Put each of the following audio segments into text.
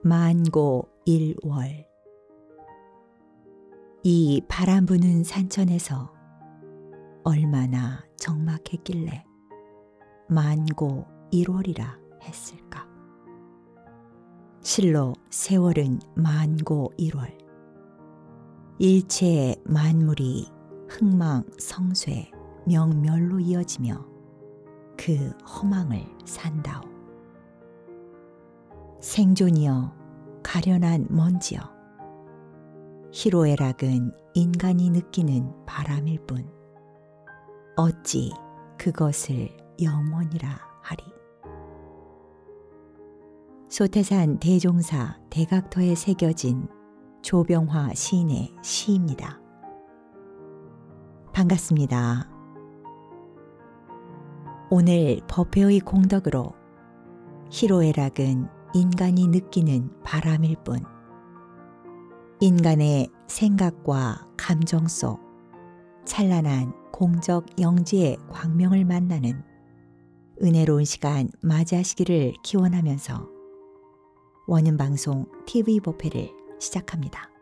만고 일월. 이 바람 부는 산천에서 얼마나 적막했길래 만고 일월이라 했을까. 실로 세월은 만고 일월. 일체의 만물이 흥망성쇠 명멸로 이어지며 그 허망을 산다오. 생존이여 가련한 먼지여, 희로애락은 인간이 느끼는 바람일 뿐 어찌 그것을 영원이라 하리. 소태산 대종사 대각터에 새겨진 조병화 시인의 시입니다. 반갑습니다. 오늘 법회의 공덕으로 희로애락은 인간이 느끼는 바람일 뿐 인간의 생각과 감정 속 찬란한 공적 영지의 광명을 만나는 은혜로운 시간 맞이하시기를 기원하면서 원음방송 TV 법회를 시작합니다.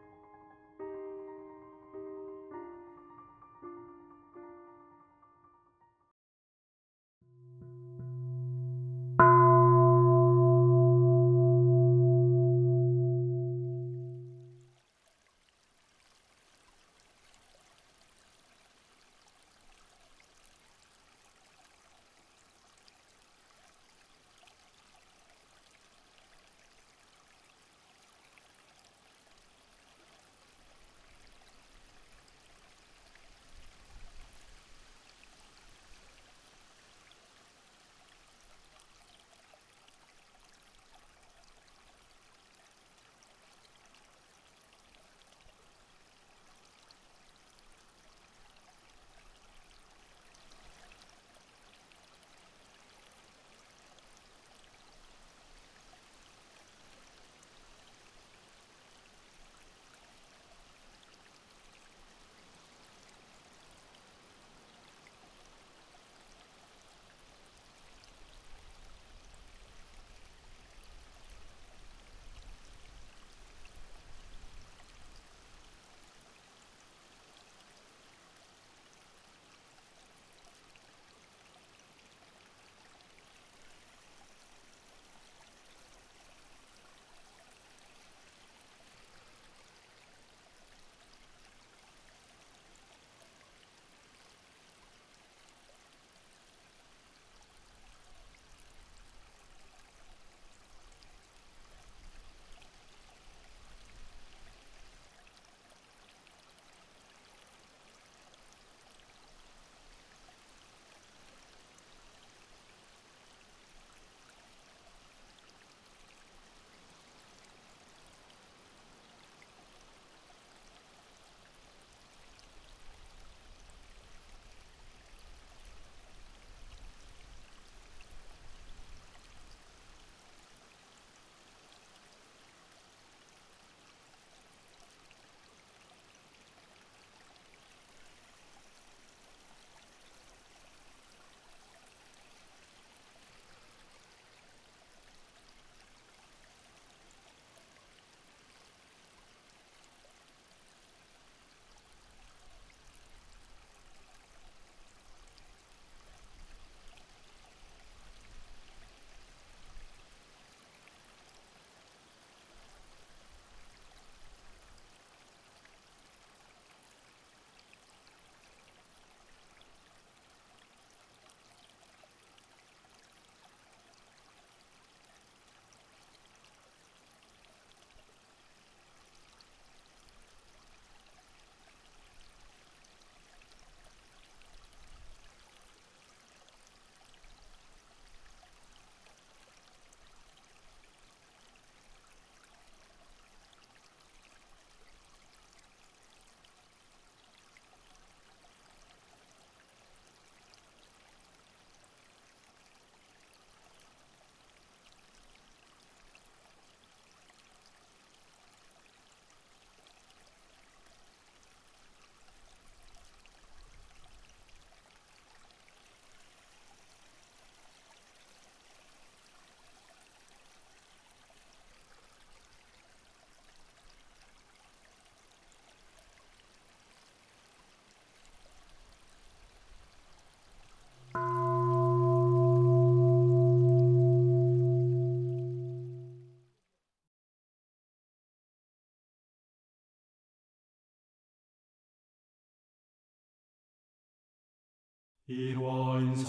일원상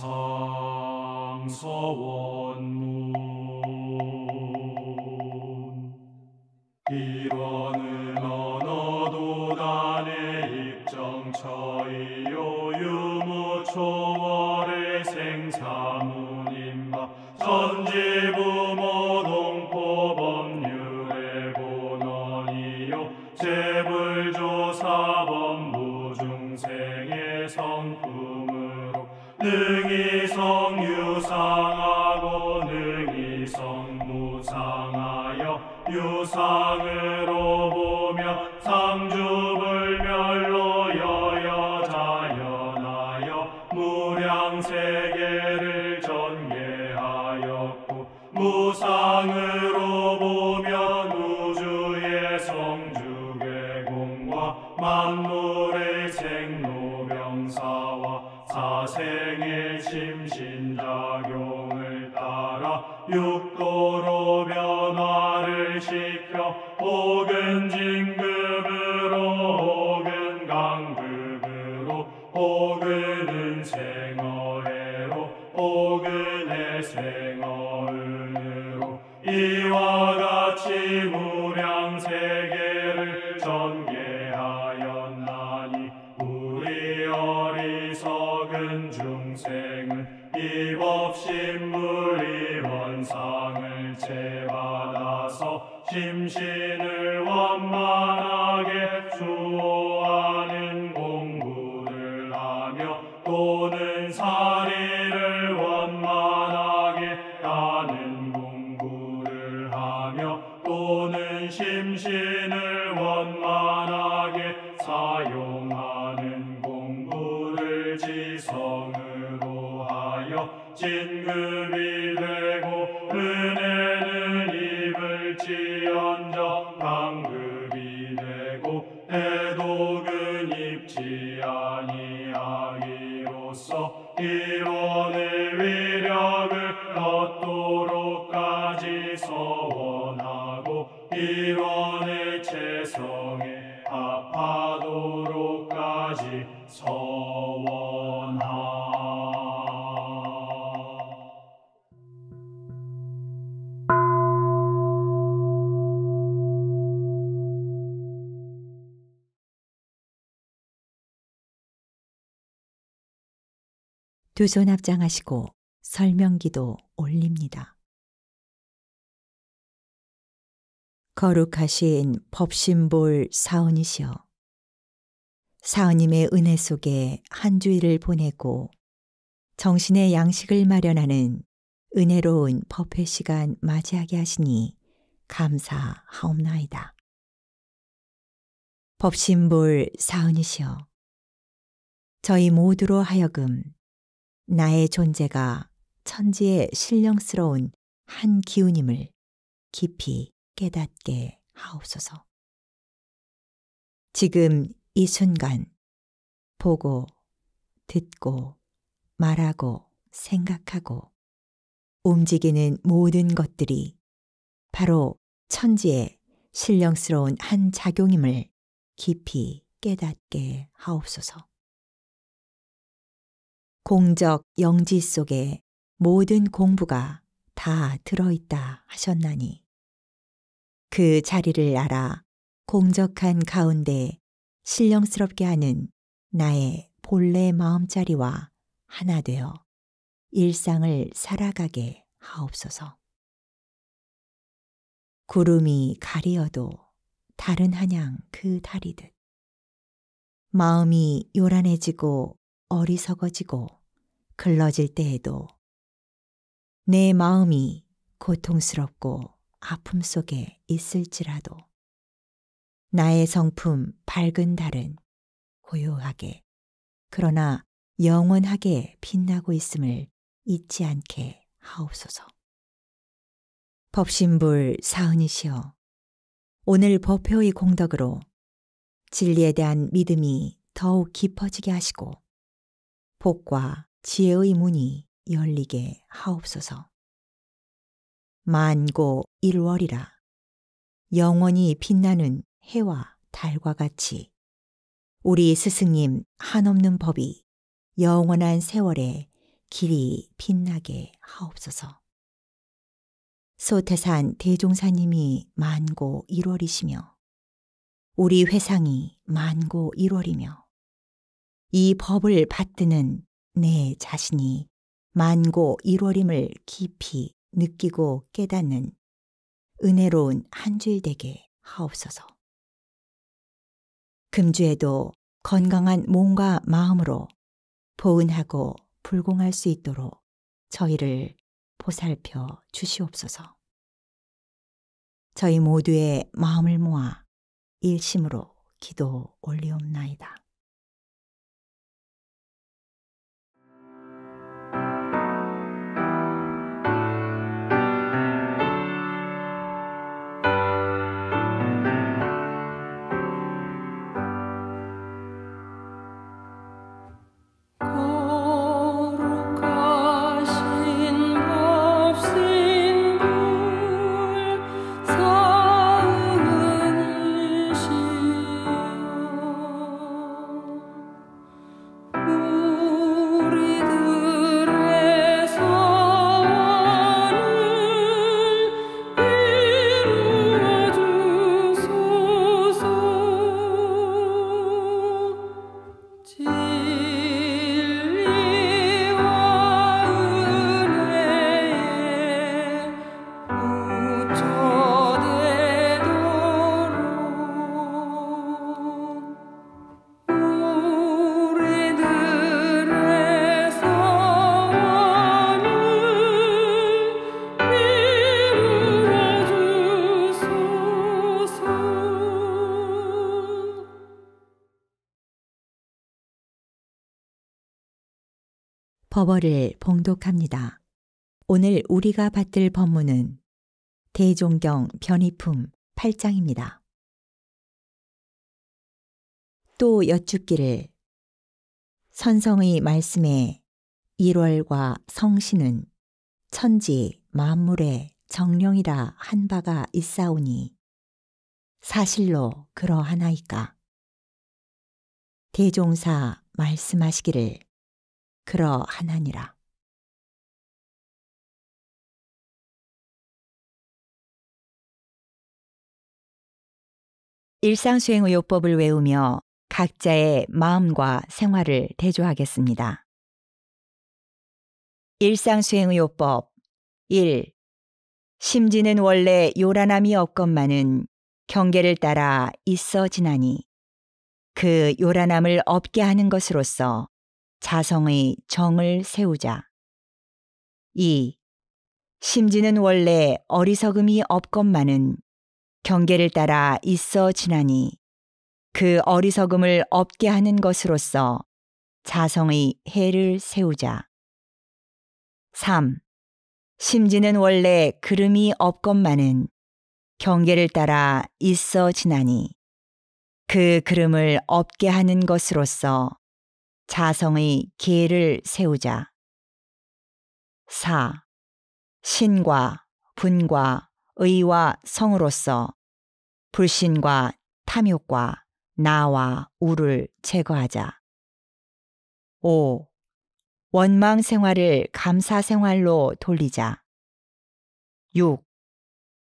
서원문 일원은 언어도 단의 입정처이요 유무초월의 생사문임바 전지부모 동포법률의 본원이요 재불조사법무 중생의 성품으로 능히 성유상하고 능히 성무상하여 유상으로 보며 상주불멸로 여여자연하여 무량세계를 전개하였고 무상으로 보면 우주의 성주괴공과 만물의 생로병사와 사생의 심신작용을 따라 육도로 변화를 시켜 혹은 진급으로 혹은 강급으로 혹은 은생어해로 혹은 애생어은으로 이와 같이 무량세계를 전개하였나니 우리 어리석은 중생은 이법신물 이원상을 채받아서 심신을 완만하게 수호하는 공부를 하며 또는 사리를 완만하게 하는 공부를 하며 또는 심신을 완만하게 사용하는 공부를 지성으로 하여 진급이 되고 은혜는 입을지언정 강급이 되고 대독은 입지 아니하기로써 일원의 위력을 얻도록까지 서원하고 일원의 체성에 합하도록까지 서원하. 두 손 합장하시고 설명기도 올립니다. 거룩하신 법신볼 사원이시여, 사원님의 은혜 속에 한 주일을 보내고 정신의 양식을 마련하는 은혜로운 법회 시간 맞이하게 하시니 감사하옵나이다. 법신볼 사원이시여, 저희 모두로 하여금 나의 존재가 천지의 신령스러운 한 기운임을 깊이 깨닫게 하옵소서. 지금 이 순간 보고, 듣고, 말하고, 생각하고, 움직이는 모든 것들이 바로 천지의 신령스러운 한 작용임을 깊이 깨닫게 하옵소서. 공적 영지 속에 모든 공부가 다 들어있다 하셨나니 그 자리를 알아 공적한 가운데 신령스럽게 하는 나의 본래 마음자리와 하나 되어 일상을 살아가게 하옵소서. 구름이 가리어도 다른 한양 그 다리듯 마음이 요란해지고 어리석어지고 글러질 때에도 내 마음이 고통스럽고 아픔 속에 있을지라도 나의 성품 밝은 달은 고요하게 그러나 영원하게 빛나고 있음을 잊지 않게 하옵소서. 법신불 사은이시여, 오늘 법회의 공덕으로 진리에 대한 믿음이 더욱 깊어지게 하시고 복과 지혜의 문이 열리게 하옵소서. 만고 일월이라 영원히 빛나는 해와 달과 같이 우리 스승님 한없는 법이 영원한 세월에 길이 빛나게 하옵소서. 소태산 대종사님이 만고 1월이시며 우리 회상이 만고 1월이며 이 법을 받드는 내 자신이 만고 1월임을 깊이 느끼고 깨닫는 은혜로운 한 주일 되게 하옵소서. 금주에도 건강한 몸과 마음으로 보은하고 불공할 수 있도록 저희를 보살펴 주시옵소서. 저희 모두의 마음을 모아 일심으로 기도 올리옵나이다. 법어를 봉독합니다. 오늘 우리가 받들 법문은 대종경 변의품 8장입니다. 또 여쭙기를 선성의 말씀에 1월과 성신은 천지 만물의 정령이라 한 바가 있사오니 사실로 그러하나이까? 대종사 말씀하시기를 그러하나니라. 일상수행의요법을 외우며 각자의 마음과 생활을 대조하겠습니다. 일상수행의요법 1. 심지는 원래 요란함이 없건만은 경계를 따라 있어 지나니 그 요란함을 없게 하는 것으로서 자성의 정을 세우자. 2. 심지는 원래 어리석음이 없건만은 경계를 따라 있어 지나니 그 어리석음을 없게 하는 것으로서 자성의 해를 세우자. 3. 심지는 원래 그름이 없건만은 경계를 따라 있어 지나니 그 그름을 없게 하는 것으로서 자성의 계를 세우자. 4. 신과 분과 의와 성으로서 불신과 탐욕과 나와 우를 제거하자. 5. 원망 생활을 감사 생활로 돌리자. 6.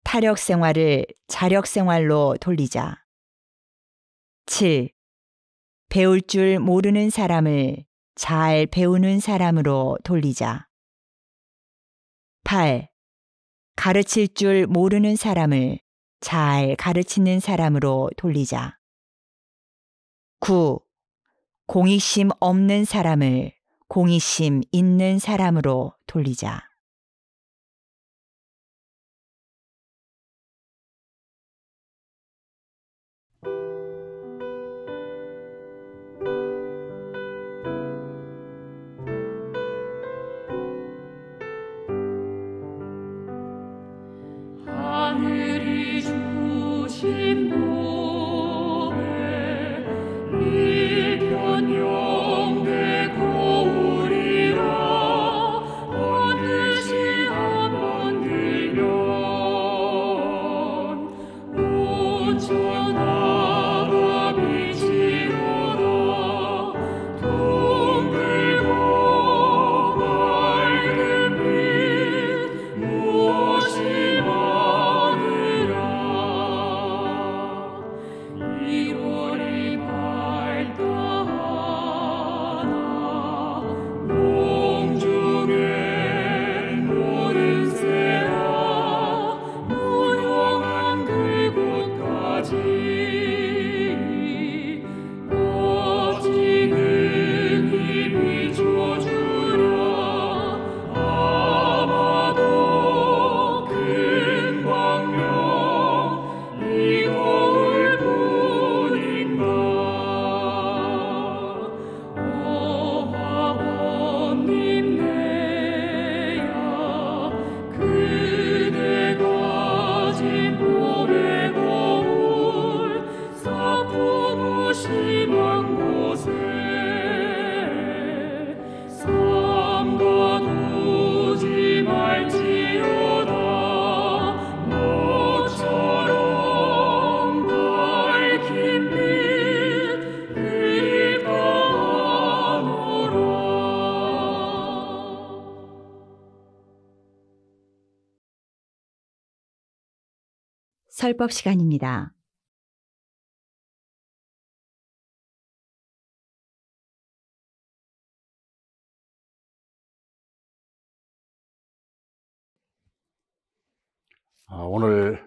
타력 생활을 자력 생활로 돌리자. 7. 배울 줄 모르는 사람을 잘 배우는 사람으로 돌리자. 8. 가르칠 줄 모르는 사람을 잘 가르치는 사람으로 돌리자. 9. 공익심 없는 사람을 공익심 있는 사람으로 돌리자. 하늘이 주신 복에 일편영대 고우리라. 어느 설법 시간입니다. 오늘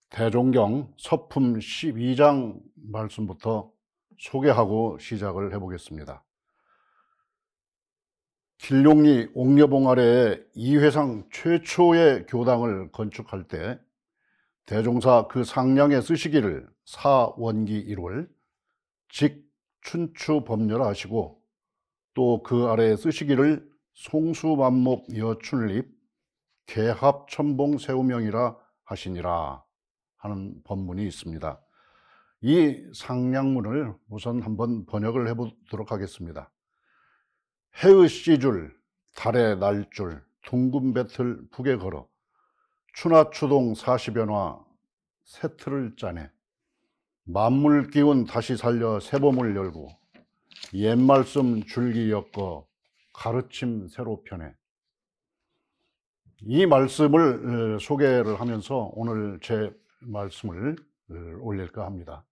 대종경 서품 12장 말씀부터 소개하고 시작을 해보겠습니다. 길룡리 옥녀봉 아래에 이회상 최초의 교당을 건축할 때 대종사 그 상량에 쓰시기를 사원기 1월 직 춘추 법렬하시고 또 그 아래에 쓰시기를 송수만목 여춘립 개합 천봉 세우명이라 하시니라 하는 법문이 있습니다. 이 상량문을 우선 한번 번역을 해보도록 하겠습니다. 해의 씨줄, 달의 날줄, 둥근 배틀 북에 걸어 추나추동 40연화 세틀을 짜네 만물 기운 다시 살려 새봄을 열고 옛말씀 줄기 엮어 가르침 새로 펴네. 이 말씀을 소개를 하면서 오늘 제 말씀을 올릴까 합니다.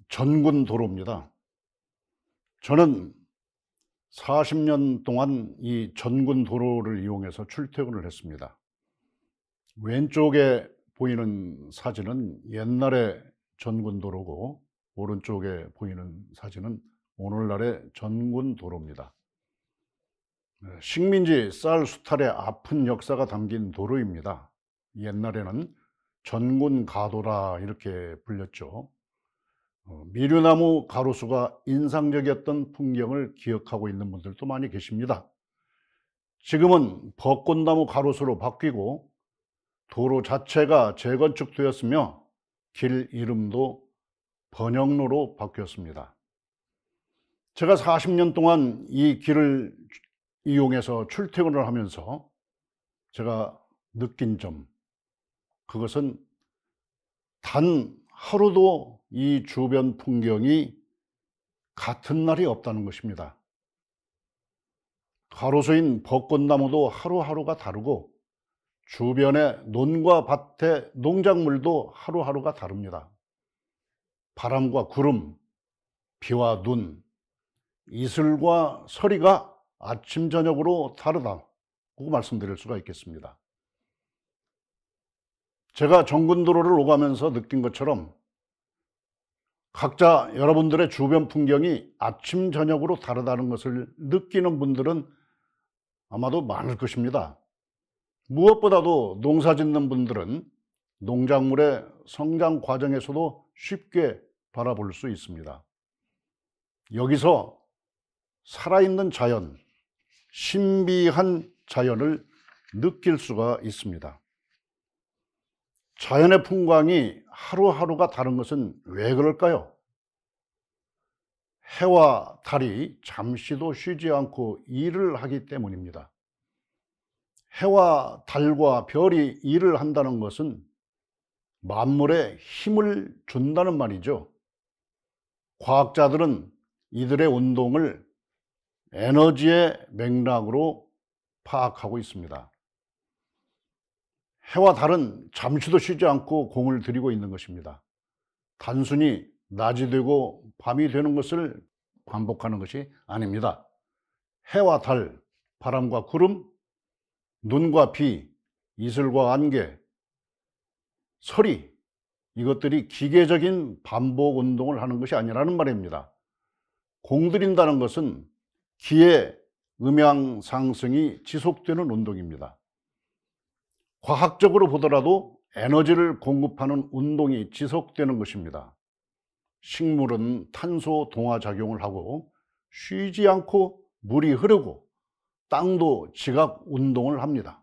전군도로입니다. 저는 40년 동안 이 전군도로를 이용해서 출퇴근을 했습니다. 왼쪽에 보이는 사진은 옛날의 전군도로고 오른쪽에 보이는 사진은 오늘날의 전군도로입니다. 식민지 쌀 수탈의 아픈 역사가 담긴 도로입니다. 옛날에는 전군가도라 이렇게 불렸죠. 미류나무 가로수가 인상적이었던 풍경을 기억하고 있는 분들도 많이 계십니다. 지금은 벚꽃나무 가로수로 바뀌고 도로 자체가 재건축되었으며 길 이름도 번영로로 바뀌었습니다. 제가 40년 동안 이 길을 이용해서 출퇴근을 하면서 제가 느낀 점, 그것은 단 하루도 이 주변 풍경이 같은 날이 없다는 것입니다. 가로수인 벚꽃나무도 하루하루가 다르고 주변의 논과 밭의 농작물도 하루하루가 다릅니다. 바람과 구름, 비와 눈, 이슬과 서리가 아침 저녁으로 다르다고 말씀드릴 수가 있겠습니다. 제가 전군도로를 오가면서 느낀 것처럼 각자 여러분들의 주변 풍경이 아침 저녁으로 다르다는 것을 느끼는 분들은 아마도 많을 것입니다. 무엇보다도 농사 짓는 분들은 농작물의 성장 과정에서도 쉽게 바라볼 수 있습니다. 여기서 살아있는 자연, 신비한 자연을 느낄 수가 있습니다. 자연의 풍광이 하루하루가 다른 것은 왜 그럴까요? 해와 달이 잠시도 쉬지 않고 일을 하기 때문입니다. 해와 달과 별이 일을 한다는 것은 만물에 힘을 준다는 말이죠. 과학자들은 이들의 운동을 에너지의 맥락으로 파악하고 있습니다. 해와 달은 잠시도 쉬지 않고 공을 들이고 있는 것입니다. 단순히 낮이 되고 밤이 되는 것을 반복하는 것이 아닙니다. 해와 달, 바람과 구름, 눈과 비, 이슬과 안개, 서리, 이것들이 기계적인 반복 운동을 하는 것이 아니라는 말입니다. 공들인다는 것은 기의 음양 상승이 지속되는 운동입니다. 과학적으로 보더라도 에너지를 공급하는 운동이 지속되는 것입니다. 식물은 탄소 동화 작용을 하고 쉬지 않고 물이 흐르고 땅도 지각 운동을 합니다.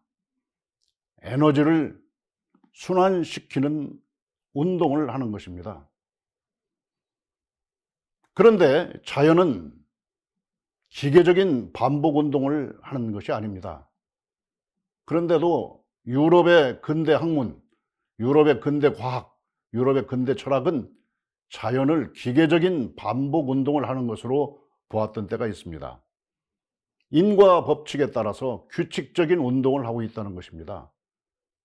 에너지를 순환시키는 운동을 하는 것입니다. 그런데 자연은 기계적인 반복 운동을 하는 것이 아닙니다. 그런데도 유럽의 근대 학문, 유럽의 근대 과학, 유럽의 근대 철학은 자연을 기계적인 반복 운동을 하는 것으로 보았던 때가 있습니다. 인과 법칙에 따라서 규칙적인 운동을 하고 있다는 것입니다.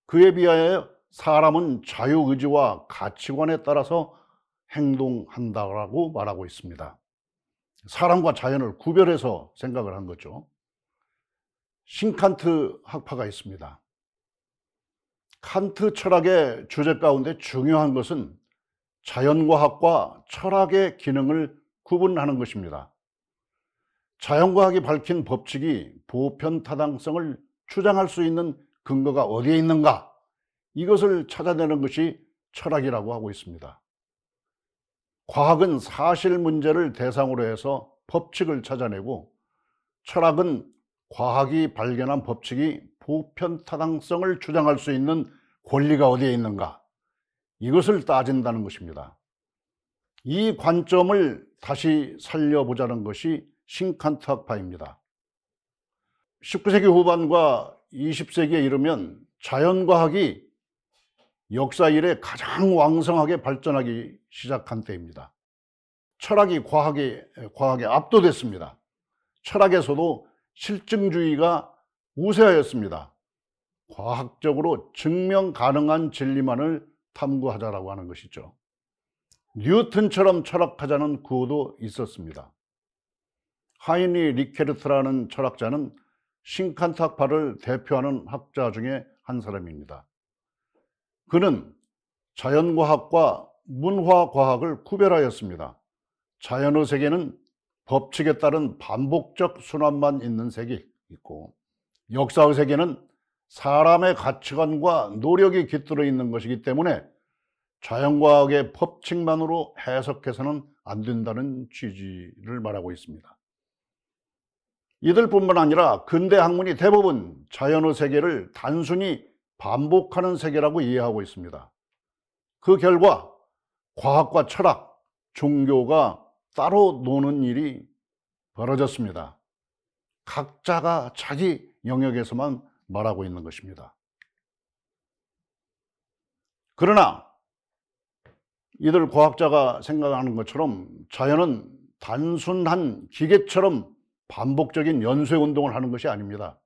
그에 비하여 사람은 자유의지와 가치관에 따라서 행동한다라고 말하고 있습니다. 사람과 자연을 구별해서 생각을 한 거죠. 신칸트 학파가 있습니다. 칸트 철학의 주제 가운데 중요한 것은 자연과학과 철학의 기능을 구분하는 것입니다. 자연과학이 밝힌 법칙이 보편타당성을 주장할 수 있는 근거가 어디에 있는가? 이것을 찾아내는 것이 철학이라고 하고 있습니다. 과학은 사실 문제를 대상으로 해서 법칙을 찾아내고, 철학은 과학이 발견한 법칙이 보편타당성을 주장할 수 있는 권리가 어디에 있는가? 이것을 따진다는 것입니다. 이 관점을 다시 살려보자는 것이 신칸트 학파입니다. 19세기 후반과 20세기에 이르면 자연과학이 역사 이래 가장 왕성하게 발전하기 시작한 때입니다. 철학이 과학에 압도됐습니다. 철학에서도 실증주의가 우세하였습니다. 과학적으로 증명 가능한 진리만을 탐구하자라고 하는 것이죠. 뉴턴처럼 철학하자는 구호도 있었습니다. 하이니 리케르트라는 철학자는 신칸트 학파를 대표하는 학자 중에 한 사람입니다. 그는 자연과학과 문화과학을 구별하였습니다. 자연의 세계는 법칙에 따른 반복적 순환만 있는 세계 있고, 역사의 세계는 사람의 가치관과 노력이 깃들어 있는 것이기 때문에 자연과학의 법칙만으로 해석해서는 안 된다는 취지를 말하고 있습니다. 이들뿐만 아니라 근대 학문이 대부분 자연의 세계를 단순히 반복하는 세계라고 이해하고 있습니다. 그 결과 과학과 철학, 종교가 따로 노는 일이 벌어졌습니다. 각자가 자기 영역에서만 말하고 있는 것입니다. 그러나 이들 과학자가 생각하는 것처럼 자연은 단순한 기계처럼 반복적인 연쇄 운동을 하는 것이 아닙니다.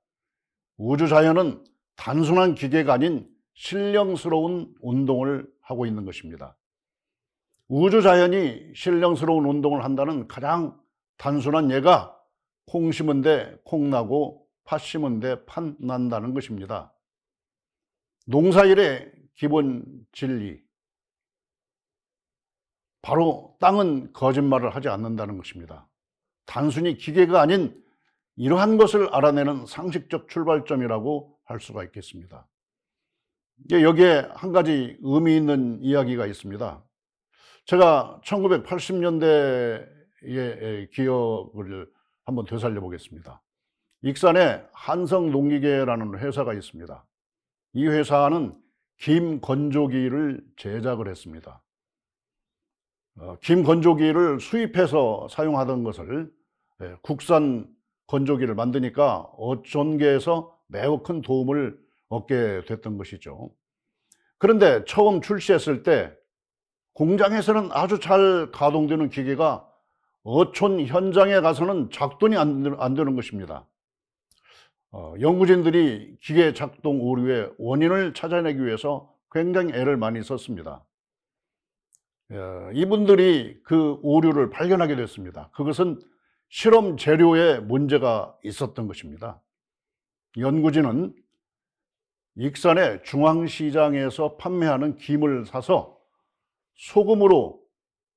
우주 자연은 단순한 기계가 아닌 신령스러운 운동을 하고 있는 것입니다. 우주 자연이 신령스러운 운동을 한다는 가장 단순한 예가 콩 심은 데 콩 나고 팥 심은 데 팥 난다는 것입니다. 농사일의 기본 진리, 바로 땅은 거짓말을 하지 않는다는 것입니다. 단순히 기계가 아닌 이러한 것을 알아내는 상식적 출발점이라고 할 수가 있겠습니다. 여기에 한 가지 의미 있는 이야기가 있습니다. 제가 1980년대의 기억을 한번 되살려 보겠습니다. 익산에 한성농기계라는 회사가 있습니다. 이 회사는 김 건조기를 제작을 했습니다. 김 건조기를 수입해서 사용하던 것을 국산 건조기를 만드니까 어촌계에서 매우 큰 도움을 얻게 됐던 것이죠. 그런데 처음 출시했을 때 공장에서는 아주 잘 가동되는 기계가 어촌 현장에 가서는 작동이 안 되는 것입니다. 연구진들이 기계 작동 오류의 원인을 찾아내기 위해서 굉장히 애를 많이 썼습니다. 이분들이 그 오류를 발견하게 됐습니다. 그것은 실험 재료에 문제가 있었던 것입니다. 연구진은 익산의 중앙시장에서 판매하는 김을 사서 소금으로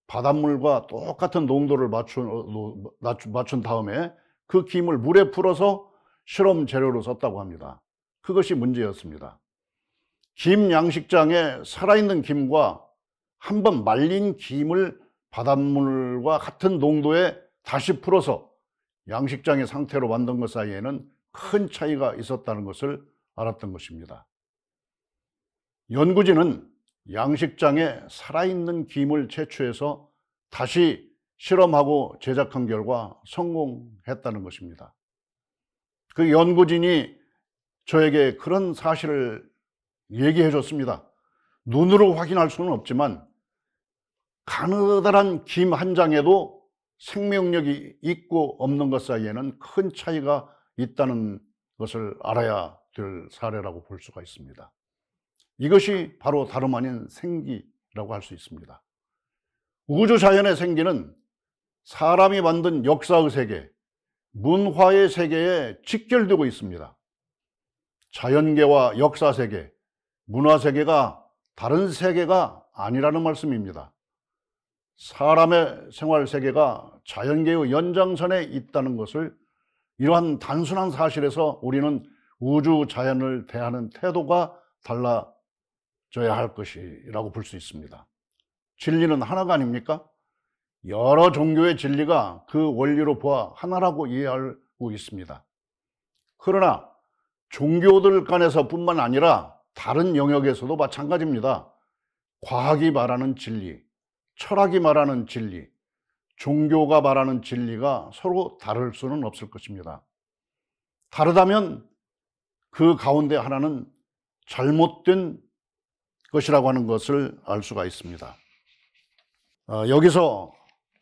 바닷물과 똑같은 농도를 맞춘 다음에 그 김을 물에 풀어서 실험 재료로 썼다고 합니다. 그것이 문제였습니다. 김 양식장에 살아있는 김과 한번 말린 김을 바닷물과 같은 농도에 다시 풀어서 양식장의 상태로 만든 것 사이에는 큰 차이가 있었다는 것을 알았던 것입니다. 연구진은 양식장에 살아있는 김을 채취해서 다시 실험하고 제작한 결과 성공했다는 것입니다. 그 연구진이 저에게 그런 사실을 얘기해 줬습니다. 눈으로 확인할 수는 없지만 가느다란 김 한 장에도 생명력이 있고 없는 것 사이에는 큰 차이가 있다는 것을 알아야 될 사례라고 볼 수가 있습니다. 이것이 바로 다름 아닌 생기라고 할 수 있습니다. 우주 자연의 생기는 사람이 만든 역사의 세계, 문화의 세계에 직결되고 있습니다. 자연계와 역사 세계, 문화 세계가 다른 세계가 아니라는 말씀입니다. 사람의 생활 세계가 자연계의 연장선에 있다는 것을 이러한 단순한 사실에서 우리는 우주 자연을 대하는 태도가 달라져야 할 것이라고 볼 수 있습니다. 진리는 하나가 아닙니까? 여러 종교의 진리가 그 원리로 보아 하나라고 이해하고 있습니다. 그러나 종교들 간에서 뿐만 아니라 다른 영역에서도 마찬가지입니다. 과학이 말하는 진리, 철학이 말하는 진리, 종교가 말하는 진리가 서로 다를 수는 없을 것입니다. 다르다면 그 가운데 하나는 잘못된 것이라고 하는 것을 알 수가 있습니다. 여기서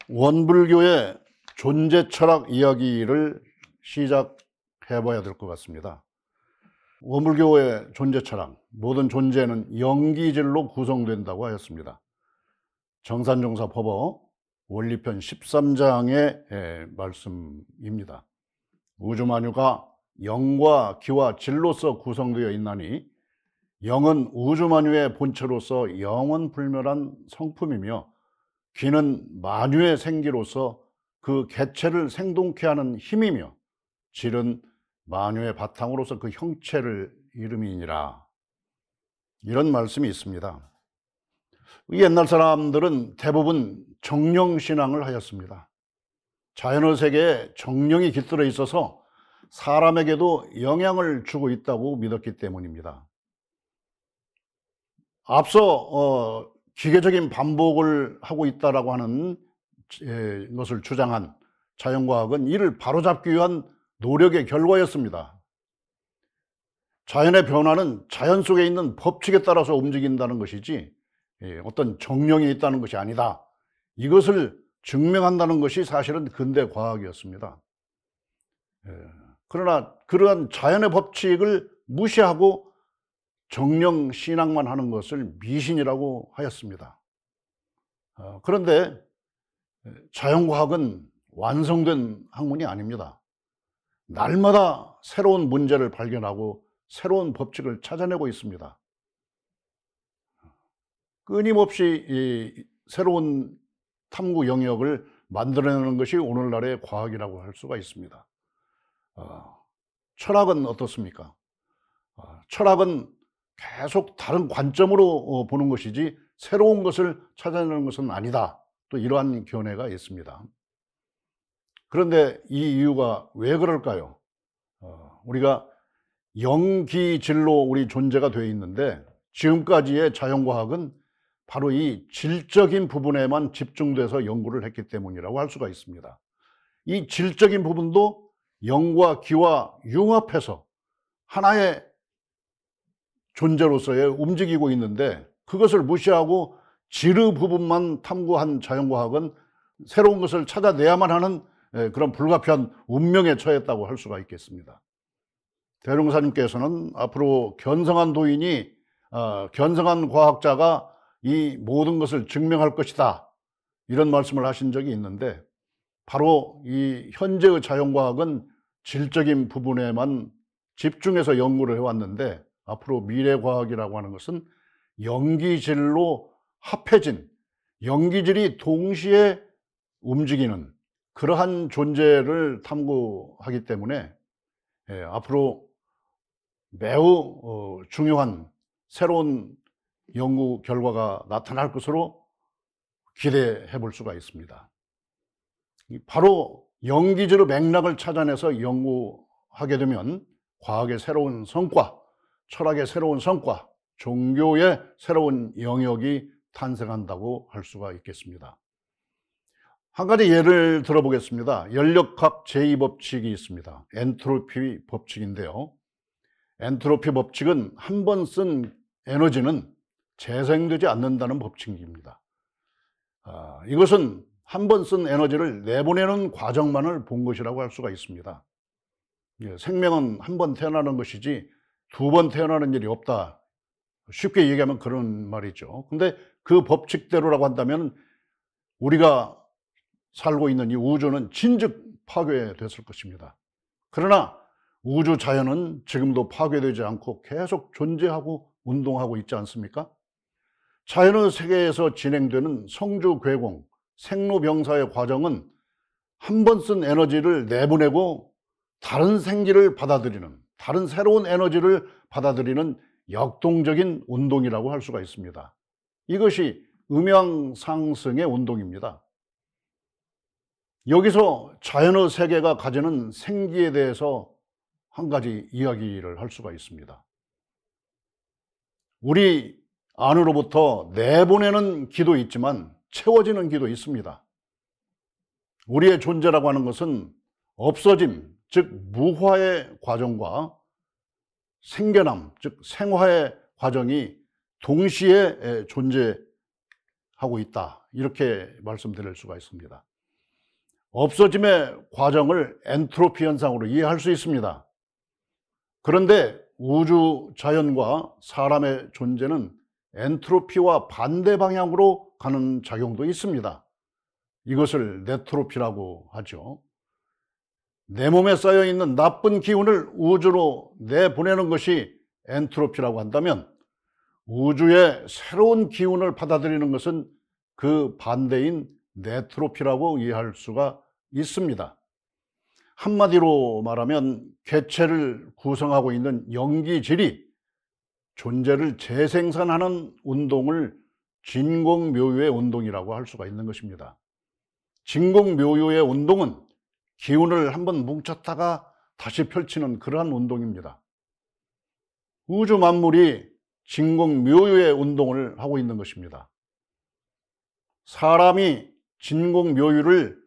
원불교의 존재 철학 이야기를 시작해 봐야 될 것 같습니다. 원불교의 존재 철학, 모든 존재는 영기질로 구성된다고 하였습니다. 정산정사 법어 원리편 13장의 말씀입니다. 우주만유가 영과 기와 질로서 구성되어 있나니 영은 우주만유의 본체로서 영원불멸한 성품이며 기는 만유의 생기로서 그 개체를 생동케 하는 힘이며 질은 만유의 바탕으로서 그 형체를 이름이니라. 이런 말씀이 있습니다. 옛날 사람들은 대부분 정령신앙을 하였습니다. 자연의 세계에 정령이 깃들어 있어서 사람에게도 영향을 주고 있다고 믿었기 때문입니다. 앞서 기계적인 반복을 하고 있다라고 하는 것을 주장한 자연과학은 이를 바로잡기 위한 노력의 결과였습니다. 자연의 변화는 자연 속에 있는 법칙에 따라서 움직인다는 것이지 어떤 정령이 있다는 것이 아니다. 이것을 증명한다는 것이 사실은 근대 과학이었습니다. 그러나 그러한 자연의 법칙을 무시하고 정령 신앙만 하는 것을 미신이라고 하였습니다. 그런데 자연과학은 완성된 학문이 아닙니다. 날마다 새로운 문제를 발견하고 새로운 법칙을 찾아내고 있습니다. 끊임없이 이 새로운 탐구 영역을 만들어내는 것이 오늘날의 과학이라고 할 수가 있습니다. 철학은 어떻습니까? 철학은 계속 다른 관점으로 보는 것이지 새로운 것을 찾아내는 것은 아니다. 또 이러한 견해가 있습니다. 그런데 이 이유가 왜 그럴까요? 우리가 영기질로 우리 존재가 되어 있는데 지금까지의 자연과학은 바로 이 질적인 부분에만 집중돼서 연구를 했기 때문이라고 할 수가 있습니다. 이 질적인 부분도 영과 기와 융합해서 하나의 존재로서의 움직이고 있는데 그것을 무시하고 질의 부분만 탐구한 자연과학은 새로운 것을 찾아내야만 하는 그런 불가피한 운명에 처했다고 할 수가 있겠습니다. 대룡사님께서는 앞으로 견성한 도인이 견성한 과학자가 이 모든 것을 증명할 것이다 이런 말씀을 하신 적이 있는데 바로 이 현재의 자연과학은 질적인 부분에만 집중해서 연구를 해왔는데 앞으로 미래과학이라고 하는 것은 영기질로 합해진 영기질이 동시에 움직이는 그러한 존재를 탐구하기 때문에 앞으로 매우 중요한 새로운 연구 결과가 나타날 것으로 기대해 볼 수가 있습니다. 바로 영기질의 맥락을 찾아내서 연구하게 되면 과학의 새로운 성과, 철학의 새로운 성과, 종교의 새로운 영역이 탄생한다고 할 수가 있겠습니다. 한 가지 예를 들어보겠습니다. 연력학 제2법칙이 있습니다. 엔트로피 법칙인데요. 엔트로피 법칙은 한 번 쓴 에너지는 재생되지 않는다는 법칙입니다. 이것은 한 번 쓴 에너지를 내보내는 과정만을 본 것이라고 할 수가 있습니다. 생명은 한 번 태어나는 것이지 두 번 태어나는 일이 없다. 쉽게 얘기하면 그런 말이죠. 근데 그 법칙대로라고 한다면 우리가 살고 있는 이 우주는 진즉 파괴됐을 것입니다. 그러나 우주 자연은 지금도 파괴되지 않고 계속 존재하고 운동하고 있지 않습니까? 자연의 세계에서 진행되는 성주괴공, 생로병사의 과정은 한 번 쓴 에너지를 내보내고 다른 생기를 받아들이는, 다른 새로운 에너지를 받아들이는 역동적인 운동이라고 할 수가 있습니다. 이것이 음양상승의 운동입니다. 여기서 자연의 세계가 가지는 생기에 대해서 한 가지 이야기를 할 수가 있습니다. 우리 안으로부터 내보내는 기도 있지만 채워지는 기도 있습니다. 우리의 존재라고 하는 것은 없어짐, 즉 무화의 과정과 생겨남, 즉 생화의 과정이 동시에 존재하고 있다, 이렇게 말씀드릴 수가 있습니다. 없어짐의 과정을 엔트로피 현상으로 이해할 수 있습니다. 그런데 우주 자연과 사람의 존재는 엔트로피와 반대 방향으로 가는 작용도 있습니다. 이것을 네트로피라고 하죠. 내 몸에 쌓여 있는 나쁜 기운을 우주로 내보내는 것이 엔트로피라고 한다면, 우주의 새로운 기운을 받아들이는 것은 그 반대인 네트로피라고 이해할 수가 있습니다. 한마디로 말하면 객체를 구성하고 있는 영기질이 존재를 재생산하는 운동을 진공묘유의 운동이라고 할 수가 있는 것입니다. 진공묘유의 운동은 기운을 한번 뭉쳤다가 다시 펼치는 그러한 운동입니다. 우주 만물이 진공묘유의 운동을 하고 있는 것입니다. 사람이 진공묘유를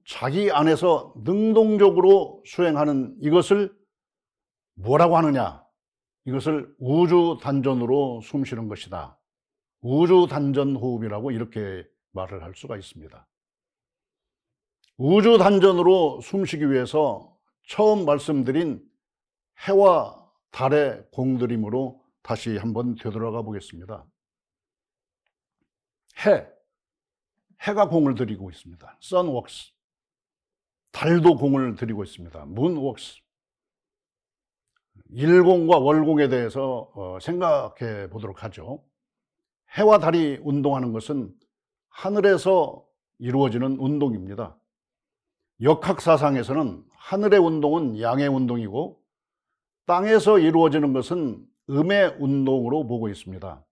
자기 안에서 능동적으로 수행하는 이것을 뭐라고 하느냐? 이것을 우주단전으로 숨쉬는 것이다. 우주단전호흡이라고 이렇게 말을 할 수가 있습니다. 우주단전으로 숨쉬기 위해서 처음 말씀드린 해와 달의 공들임으로 다시 한번 되돌아가 보겠습니다. 해가 공을 들이고 있습니다. Sunworks. 달도 공을 들이고 있습니다. Moonworks. 일공과 월공에 대해서 생각해 보도록 하죠. 해와 달이 운동하는 것은 하늘에서 이루어지는 운동입니다. 역학사상에서는 하늘의 운동은 양의 운동이고 땅에서 이루어지는 것은 음의 운동으로 보고 있습니다.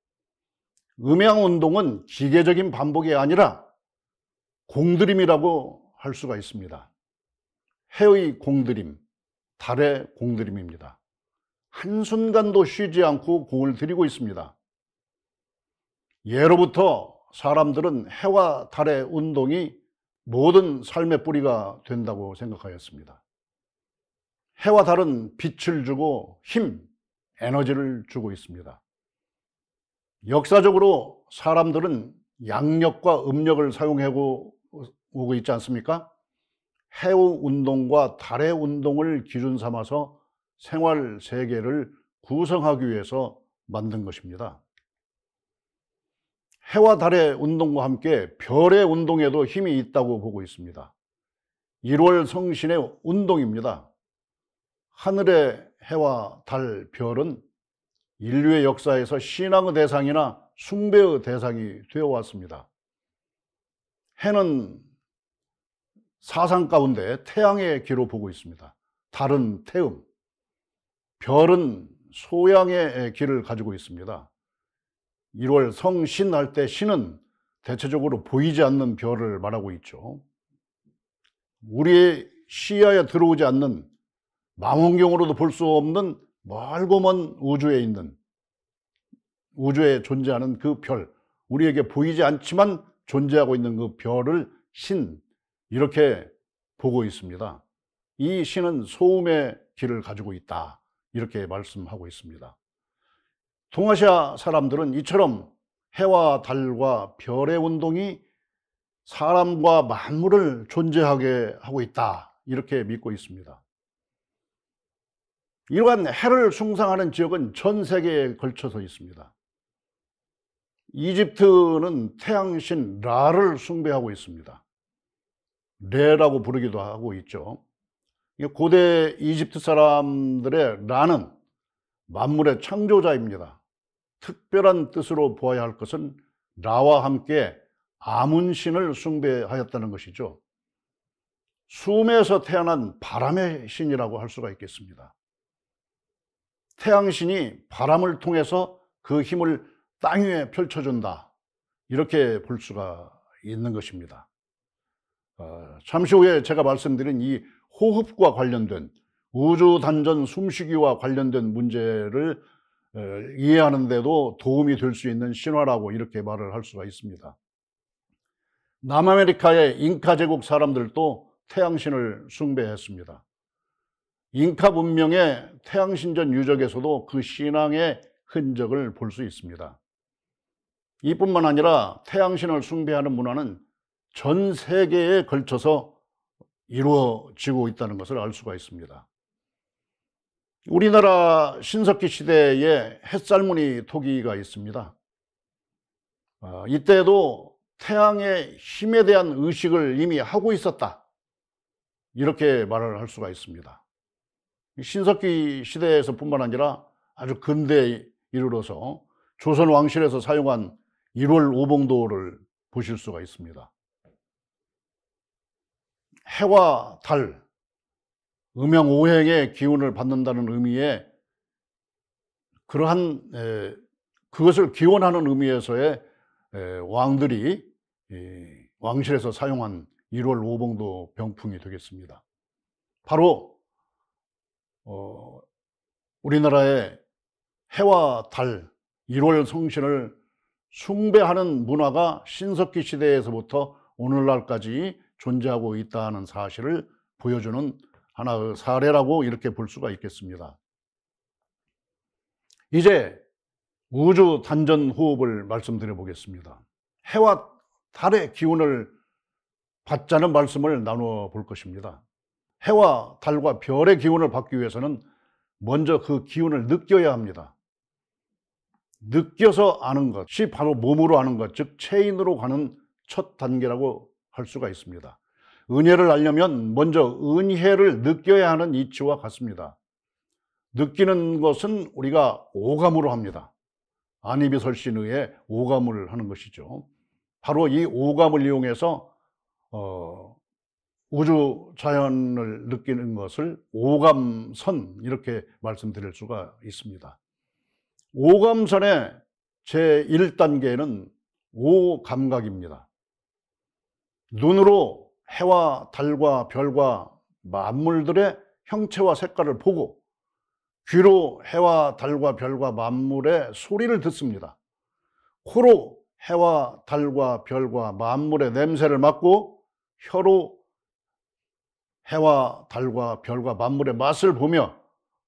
음양 운동은 기계적인 반복이 아니라 공들임이라고 할 수가 있습니다. 해의 공들임, 달의 공들임입니다. 한순간도 쉬지 않고 공을 들이고 있습니다. 예로부터 사람들은 해와 달의 운동이 모든 삶의 뿌리가 된다고 생각하였습니다. 해와 달은 빛을 주고 힘, 에너지를 주고 있습니다. 역사적으로 사람들은 양력과 음력을 사용해 오고 있지 않습니까? 해의 운동과 달의 운동을 기준 삼아서 생활 세계를 구성하기 위해서 만든 것입니다. 해와 달의 운동과 함께 별의 운동에도 힘이 있다고 보고 있습니다. 1월 성신의 운동입니다. 하늘의 해와 달, 별은 인류의 역사에서 신앙의 대상이나 숭배의 대상이 되어 왔습니다. 해는 사상 가운데 태양의 기로 보고 있습니다. 달은 태음, 별은 소양의 길을 가지고 있습니다. 1월 성신 할 때 신은 대체적으로 보이지 않는 별을 말하고 있죠. 우리의 시야에 들어오지 않는, 망원경으로도 볼 수 없는 멀고 먼 우주에 있는, 우주에 존재하는 그 별, 우리에게 보이지 않지만 존재하고 있는 그 별을 신, 이렇게 보고 있습니다. 이 신은 소음의 길을 가지고 있다, 이렇게 말씀하고 있습니다. 동아시아 사람들은 이처럼 해와 달과 별의 운동이 사람과 만물을 존재하게 하고 있다, 이렇게 믿고 있습니다. 이러한 해를 숭상하는 지역은 전 세계에 걸쳐서 있습니다. 이집트는 태양신 라를 숭배하고 있습니다. 레라고 부르기도 하고 있죠. 고대 이집트 사람들의 라는 만물의 창조자입니다. 특별한 뜻으로 보아야 할 것은 라와 함께 아문신을 숭배하였다는 것이죠. 숨에서 태어난 바람의 신이라고 할 수가 있겠습니다. 태양신이 바람을 통해서 그 힘을 땅 위에 펼쳐준다, 이렇게 볼 수가 있는 것입니다. 잠시 후에 제가 말씀드린 이 호흡과 관련된, 우주 단전 숨쉬기와 관련된 문제를 이해하는 데도 도움이 될 수 있는 신화라고 이렇게 말을 할 수가 있습니다. 남아메리카의 잉카 제국 사람들도 태양신을 숭배했습니다. 잉카 문명의 태양신전 유적에서도 그 신앙의 흔적을 볼 수 있습니다. 이뿐만 아니라 태양신을 숭배하는 문화는 전 세계에 걸쳐서 이루어지고 있다는 것을 알 수가 있습니다. 우리나라 신석기 시대에 햇살무늬 토기가 있습니다. 이때도 태양의 힘에 대한 의식을 이미 하고 있었다, 이렇게 말을 할 수가 있습니다. 신석기 시대에서 뿐만 아니라 아주 근대에 이르러서 조선 왕실에서 사용한 1월 오봉도를 보실 수가 있습니다. 해와 달, 음양오행의 기운을 받는다는 의미의 그러한 그것을 기원하는 의미에서의 왕들이 왕실에서 사용한 1월 오봉도 병풍이 되겠습니다. 바로 우리나라의 해와 달, 1월 성신을 숭배하는 문화가 신석기 시대에서부터 오늘날까지 존재하고 있다는 사실을 보여주는 하나의 사례라고 이렇게 볼 수가 있겠습니다. 이제 우주 단전 호흡을 말씀드려 보겠습니다. 해와 달의 기운을 받자는 말씀을 나누어 볼 것입니다. 해와 달과 별의 기운을 받기 위해서는 먼저 그 기운을 느껴야 합니다. 느껴서 아는 것이 바로 몸으로 아는 것, 즉 체인으로 가는 첫 단계라고 할 수가 있습니다. 은혜를 알려면 먼저 은혜를 느껴야 하는 이치와 같습니다. 느끼는 것은 우리가 오감으로 합니다. 안이비설신의의 오감을 하는 것이죠. 바로 이 오감을 이용해서 우주 자연을 느끼는 것을 오감선, 이렇게 말씀드릴 수가 있습니다. 오감선의 제1단계는 오감각입니다. 눈으로 해와 달과 별과 만물들의 형체와 색깔을 보고, 귀로 해와 달과 별과 만물의 소리를 듣습니다. 코로 해와 달과 별과 만물의 냄새를 맡고, 혀로 해와 달과 별과 만물의 맛을 보며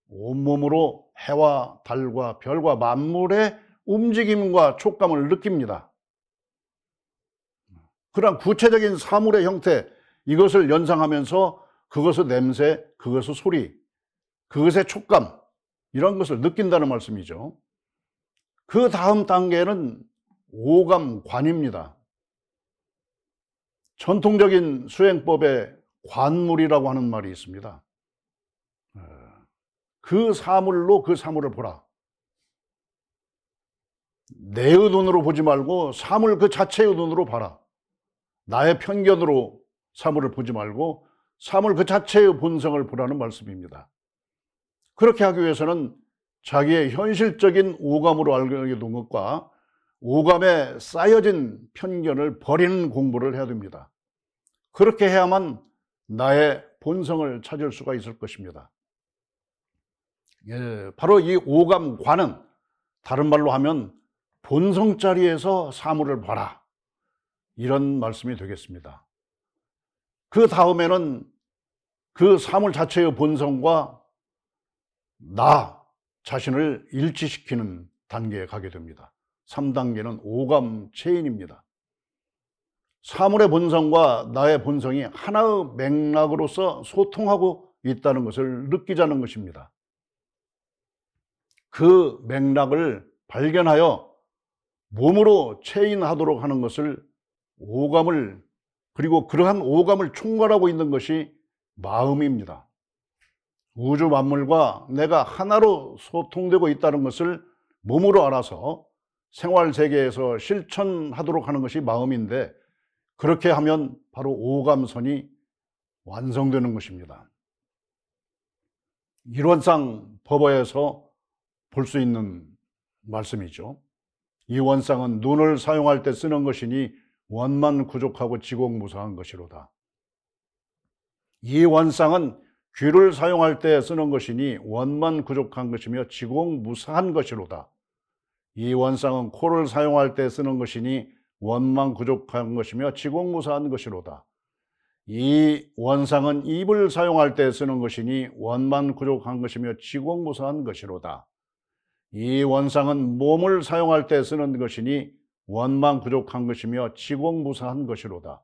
온몸으로 해와 달과 별과 만물의 움직임과 촉감을 느낍니다. 그러한 구체적인 사물의 형태, 이것을 연상하면서 그것의 냄새, 그것의 소리, 그것의 촉감, 이런 것을 느낀다는 말씀이죠. 그 다음 단계는 오감관입니다. 전통적인 수행법에 관물이라고 하는 말이 있습니다. 그 사물로 그 사물을 보라. 내의 눈으로 보지 말고 사물 그 자체의 눈으로 봐라. 나의 편견으로 사물을 보지 말고 사물 그 자체의 본성을 보라는 말씀입니다. 그렇게 하기 위해서는 자기의 현실적인 오감으로 알게 된 것과 오감에 쌓여진 편견을 버리는 공부를 해야 됩니다. 그렇게 해야만 나의 본성을 찾을 수가 있을 것입니다. 바로 이 오감관은 다른 말로 하면 본성 자리에서 사물을 봐라, 이런 말씀이 되겠습니다. 그 다음에는 그 사물 자체의 본성과 나 자신을 일치시키는 단계에 가게 됩니다. 3단계는 오감 체인입니다. 사물의 본성과 나의 본성이 하나의 맥락으로서 소통하고 있다는 것을 느끼자는 것입니다. 그 맥락을 발견하여 몸으로 체인하도록 하는 것을 오감을, 그리고 그러한 오감을 총괄하고 있는 것이 마음입니다. 우주 만물과 내가 하나로 소통되고 있다는 것을 몸으로 알아서 생활 세계에서 실천하도록 하는 것이 마음인데, 그렇게 하면 바로 오감선이 완성되는 것입니다. 일원상 법어에서 볼 수 있는 말씀이죠. 이 원상은 눈을 사용할 때 쓰는 것이니 원만 구족하고 지공무사한 것이로다. 이 원상은 귀를 사용할 때 쓰는 것이니 원만 구족한 것이며 지공무사한 것이로다. 이 원상은 코를 사용할 때 쓰는 것이니 원만 구족한 것이며 지공무사한 것이로다. 이 원상은 입을 사용할 때 쓰는 것이니 원만 구족한 것이며 지공무사한 것이로다. 이 원상은 몸을 사용할 때 쓰는 것이니 원만 구족한 것이며 지공무사한 것이로다.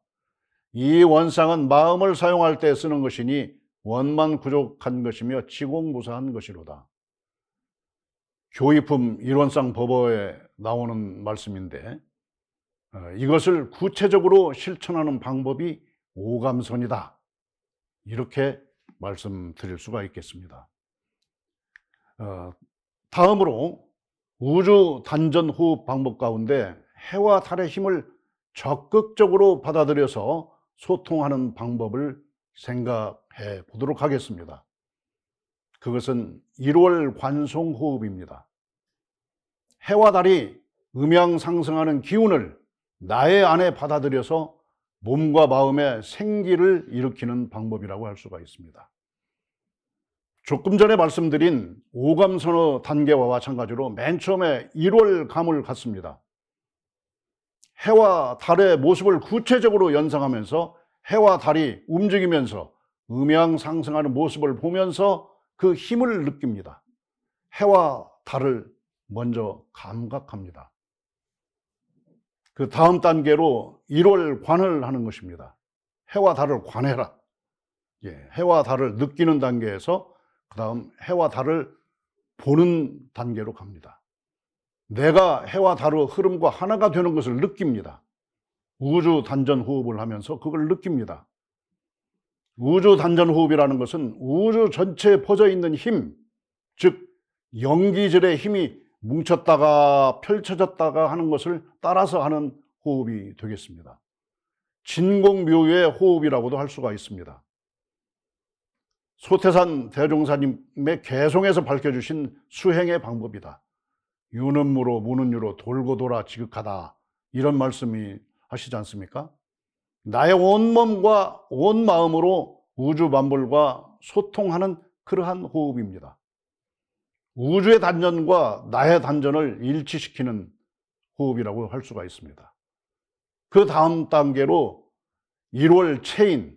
이 원상은 마음을 사용할 때 쓰는 것이니 원만 구족한 것이며 지공무사한 것이로다. 교의품 일원상 법어에 나오는 말씀인데, 이것을 구체적으로 실천하는 방법이 오감선이다, 이렇게 말씀드릴 수가 있겠습니다. 다음으로 우주 단전 호흡 방법 가운데 해와 달의 힘을 적극적으로 받아들여서 소통하는 방법을 생각해 보도록 하겠습니다. 그것은 1월 관송호흡입니다. 해와 달이 음양 상승하는 기운을 나의 안에 받아들여서 몸과 마음에 생기를 일으키는 방법이라고 할 수가 있습니다. 조금 전에 말씀드린 오감선어 단계와 마찬가지로 맨 처음에 1월감을 갖습니다. 해와 달의 모습을 구체적으로 연상하면서 해와 달이 움직이면서 음양 상승하는 모습을 보면서 그 힘을 느낍니다. 해와 달을 먼저 감각합니다. 그 다음 단계로 1월관을 하는 것입니다. 해와 달을 관해라. 해와 달을 느끼는 단계에서 그 다음 해와 달을 보는 단계로 갑니다. 내가 해와 달의 흐름과 하나가 되는 것을 느낍니다. 우주 단전 호흡을 하면서 그걸 느낍니다. 우주 단전 호흡이라는 것은 우주 전체에 퍼져 있는 힘, 즉 영기질의 힘이 뭉쳤다가 펼쳐졌다가 하는 것을 따라서 하는 호흡이 되겠습니다. 진공묘유의 호흡이라고도 할 수가 있습니다. 소태산 대종사님의 개송에서 밝혀주신 수행의 방법이다. 유는 무로 무는 유로 돌고 돌아 지극하다, 이런 말씀이 하시지 않습니까? 나의 온 몸과 온 마음으로 우주 만물과 소통하는 그러한 호흡입니다. 우주의 단전과 나의 단전을 일치시키는 호흡이라고 할 수가 있습니다. 그 다음 단계로 1월 체인,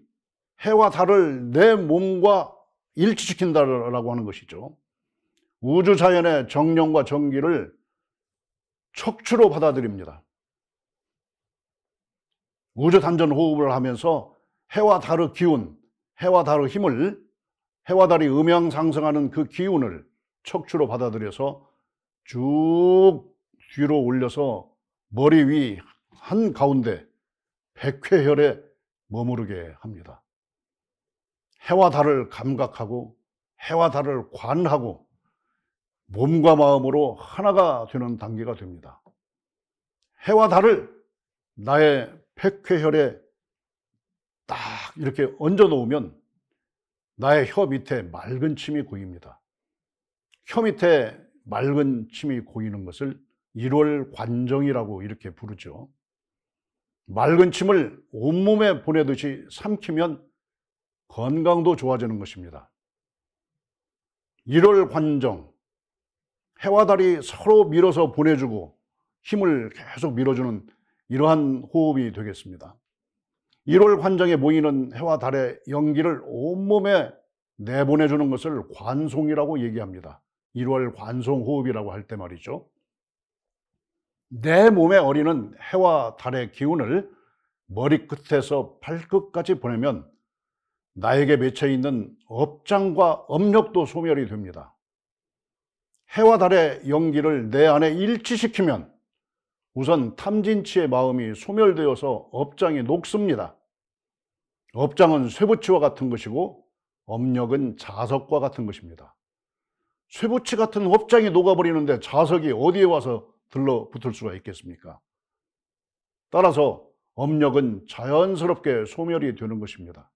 해와 달을 내 몸과 일치시킨다라고 하는 것이죠. 우주 자연의 정령과 정기를 척추로 받아들입니다. 우주 단전 호흡을 하면서 해와 달의 기운, 해와 달의 힘을, 해와 달이 음양 상승하는 그 기운을 척추로 받아들여서 쭉 뒤로 올려서 머리 위 한가운데 백회혈에 머무르게 합니다. 해와 달을 감각하고 해와 달을 관하고 몸과 마음으로 하나가 되는 단계가 됩니다. 해와 달을 나의 백회혈에 딱 이렇게 얹어 놓으면 나의 혀 밑에 맑은 침이 고입니다. 혀 밑에 맑은 침이 고이는 것을 1월 관정이라고 이렇게 부르죠. 맑은 침을 온몸에 보내듯이 삼키면 건강도 좋아지는 것입니다. 1월 관정, 해와 달이 서로 밀어서 보내주고 힘을 계속 밀어주는 이러한 호흡이 되겠습니다. 1월 관정에 모이는 해와 달의 연기를 온몸에 내보내주는 것을 관송이라고 얘기합니다. 1월 관송 호흡이라고 할 때 말이죠. 내 몸에 어리는 해와 달의 기운을 머리끝에서 발끝까지 보내면 나에게 맺혀 있는 업장과 업력도 소멸이 됩니다. 해와 달의 연기를 내 안에 일치시키면 우선 탐진치의 마음이 소멸되어서 업장이 녹습니다. 업장은 쇠붙이와 같은 것이고 업력은 자석과 같은 것입니다. 쇠붙이 같은 업장이 녹아버리는데 자석이 어디에 와서 들러붙을 수가 있겠습니까? 따라서 업력은 자연스럽게 소멸이 되는 것입니다.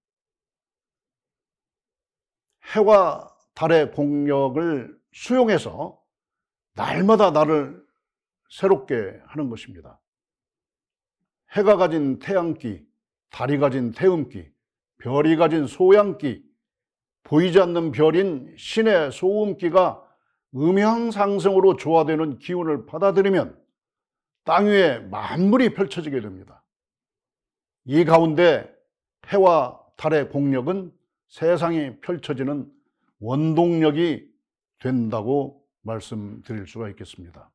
해와 달의 공력을 수용해서 날마다 나를 새롭게 하는 것입니다. 해가 가진 태양기, 달이 가진 태음기, 별이 가진 소양기, 보이지 않는 별인 신의 소음기가 음향상성으로 조화되는 기운을 받아들이면 땅 위에 만물이 펼쳐지게 됩니다. 이 가운데 해와 달의 공력은 세상이 펼쳐지는 원동력이 된다고 말씀드릴 수가 있겠습니다.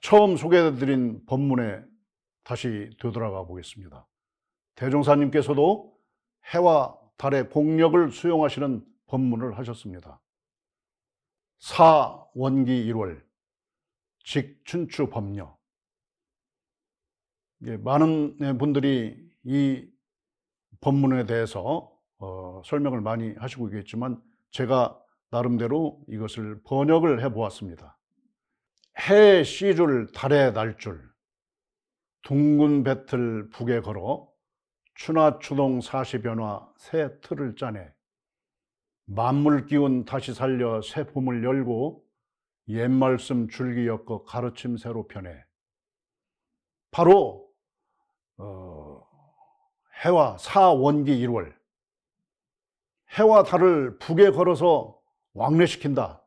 처음 소개해드린 법문에 다시 되돌아가 보겠습니다. 대종사님께서도 해와 달의 공력을 수용하시는 법문을 하셨습니다. 사원기 1월 직춘추 법녀. 많은 분들이 이 법문에 대해서 설명을 많이 하시고 있겠지만 제가 나름대로 이것을 번역을 해보았습니다. 해의 씨줄 달의 날줄 둥근 배틀 북에 걸어 추나추동 사시변화 새 틀을 짜내 만물 기운 다시 살려 새 봄을 열고 옛말씀 줄기 엮어 가르침 새로 펴내. 바로 해와 사원기 1월 해와 달을 북에 걸어서 왕래시킨다.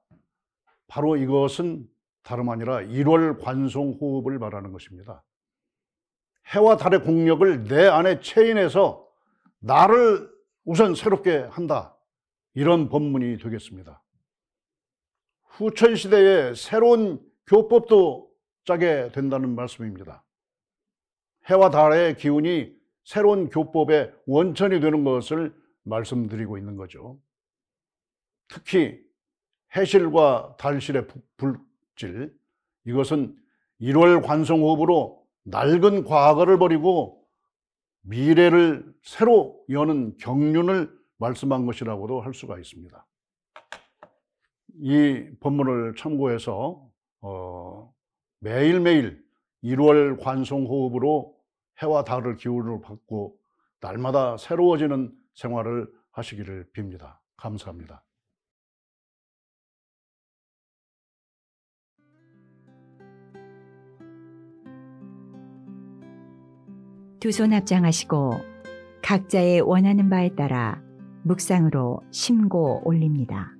바로 이것은 다름 아니라 1월 관송호흡을 말하는 것입니다. 해와 달의 공력을 내 안에 체인해서 나를 우선 새롭게 한다. 이런 법문이 되겠습니다. 후천시대에 새로운 교법도 짜게 된다는 말씀입니다. 해와 달의 기운이 새로운 교법의 원천이 되는 것을 말씀드리고 있는 거죠. 특히 해실과 달실의 불질, 이것은 1월 관성호흡으로 낡은 과거를 버리고 미래를 새로 여는 경륜을 말씀한 것이라고도 할 수가 있습니다. 이 법문을 참고해서 매일매일 1월 관성호흡으로 해와 달을 기운을 받고 날마다 새로워지는 생활을 하시기를 빕니다. 감사합니다. 두 손 합장하시고 각자의 원하는 바에 따라 묵상으로 심고 올립니다.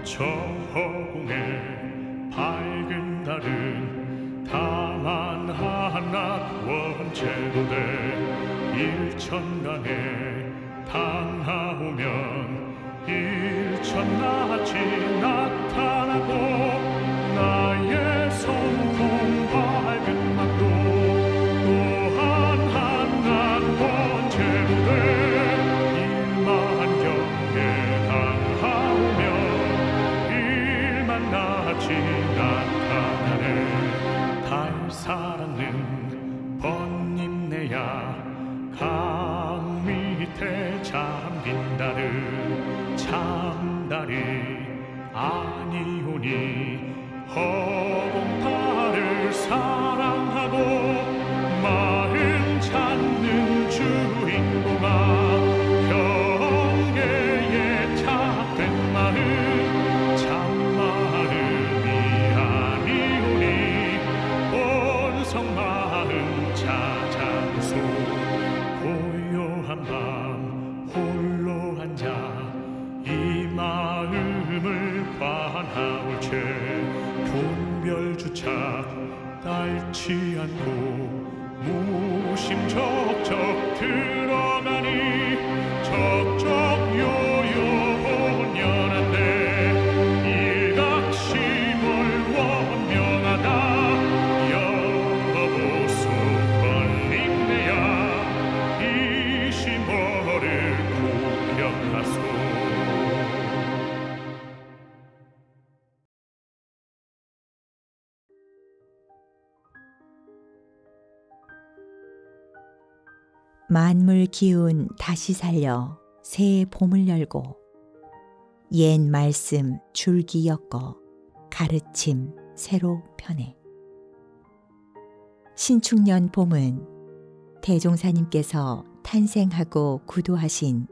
저 허공에 밝은 달은 다만 하나 원체로 돼 일천간에 당하오면 일천같이 나타나고 나의 성공 밝은 낙도 또한 한낱 원체로 돼 일만경에 당하오면 같이 나타나네. 달사랑은 번잎내야 강 밑에 잠긴 달을 참달이 아니오니 허공달을 사랑하고 마음 찾는 주인공아, 경계에 착된 마음 참마음이 아니오니 본성 마음 찾아보소. 고요한 밤 홀로 앉아 이 마음을 관하올 채 분별주착 닳지 않고 무심쩍쩍 들어가니 적적 요요 온연한데 일각심을 원명하다. 여보소 걸림내야 이 심어를 구경하소. 만물 기운 다시 살려 새의 봄을 열고, 옛 말씀 줄기 엮어 가르침 새로 펴네. 신축년 봄은 대종사님께서 탄생하고 구도하신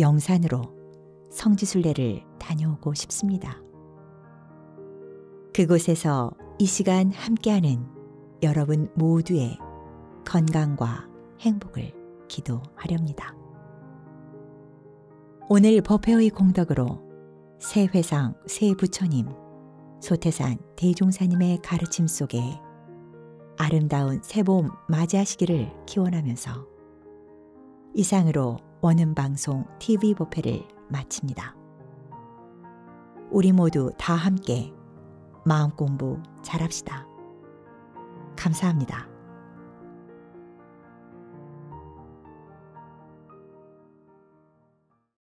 영산으로 성지순례를 다녀오고 싶습니다. 그곳에서 이 시간 함께하는 여러분 모두의 건강과 행복을 기도하렵니다. 오늘 법회의 공덕으로 새 회상 새 부처님 소태산 대종사님의 가르침 속에 아름다운 새봄 맞이하시기를 기원하면서 이상으로 원음방송 TV 법회를 마칩니다. 우리 모두 다 함께 마음공부 잘합시다. 감사합니다.